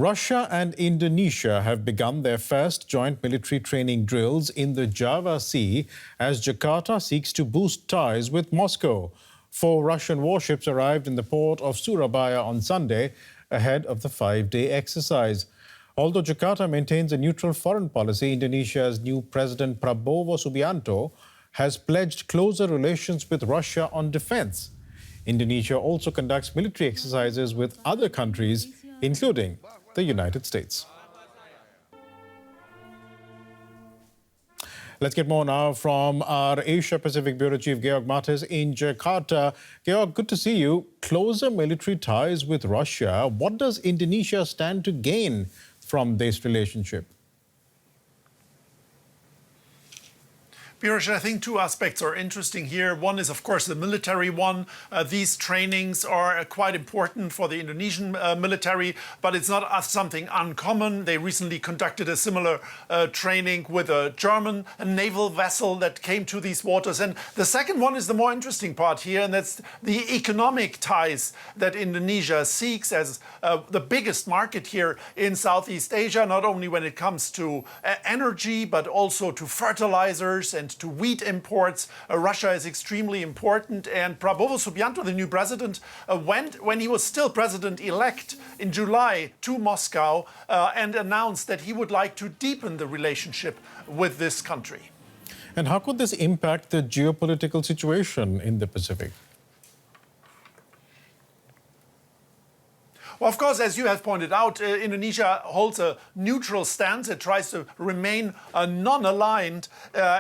Russia and Indonesia have begun their first joint military training drills in the Java Sea as Jakarta seeks to boost ties with Moscow. 4 Russian warships arrived in the port of Surabaya on Sunday ahead of the 5-day exercise. Although Jakarta maintains a neutral foreign policy, Indonesia's new President Prabowo Subianto has pledged closer relations with Russia on defense. Indonesia also conducts military exercises with other countries, including the United States. Let's get more now from our Asia-Pacific Bureau Chief, Georg Mattes, in Jakarta. Georg, good to see you. Closer military ties with Russia. What does Indonesia stand to gain from this relationship? Piyush, I think 2 aspects are interesting here. One is, of course, the military one. These trainings are quite important for the Indonesian military, but it's not something uncommon. They recently conducted a similar training with a German naval vessel that came to these waters. And the second one is the more interesting part here, and that's the economic ties that Indonesia seeks as the biggest market here in Southeast Asia, not only when it comes to energy, but also to fertilizers and to wheat imports. Russia is extremely important, and Prabowo Subianto, the new president, went, when he was still president-elect in July, to Moscow and announced that he would like to deepen the relationship with this country. And how could this impact the geopolitical situation in the Pacific? Well, of course, as you have pointed out, Indonesia holds a neutral stance. It tries to remain non-aligned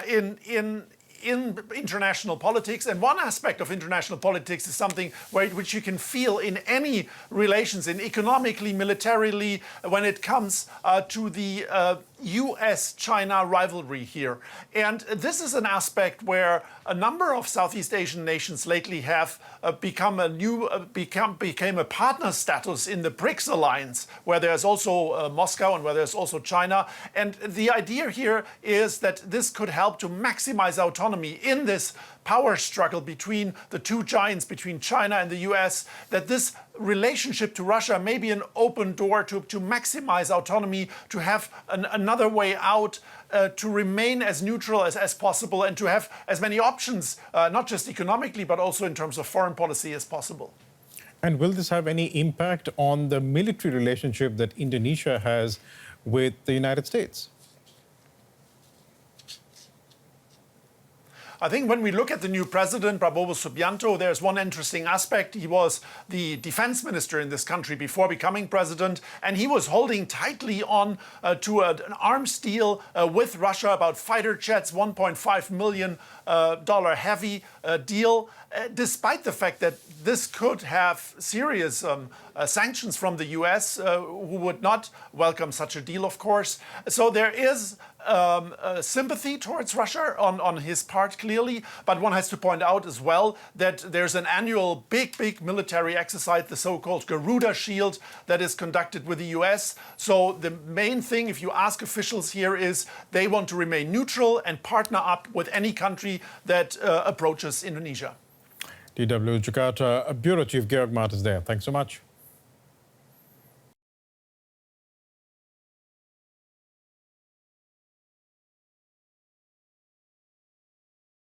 in international politics. And one aspect of international politics is something which you can feel in any relations, in economically, militarily, when it comes to the US-China rivalry here. And this is an aspect where a number of Southeast Asian nations lately have became a partner status in the BRICS alliance, where there's also Moscow and where there's also China. And the idea here is that this could help to maximize autonomy in this power struggle between the 2 giants, between China and the US, that this relationship to Russia may be an open door to maximize autonomy, to have another way out, to remain as neutral as possible, and to have as many options, not just economically, but also in terms of foreign policy as possible. And will this have any impact on the military relationship that Indonesia has with the United States? I think when we look at the new president, Prabowo Subianto, there's one interesting aspect. He was the defense minister in this country before becoming president, and he was holding tightly on to an arms deal with Russia about fighter jets, $1.5 million heavy deal, despite the fact that this could have serious sanctions from the US, who would not welcome such a deal, of course. So there is sympathy towards Russia on his part, clearly, but one has to point out as well that there's an annual big military exercise, the so-called Garuda Shield, that is conducted with the US. So the main thing, if you ask officials here, is they want to remain neutral and partner up with any country that approaches Indonesia. DW Jakarta Bureau Chief Georg Mattes there. Thanks so much.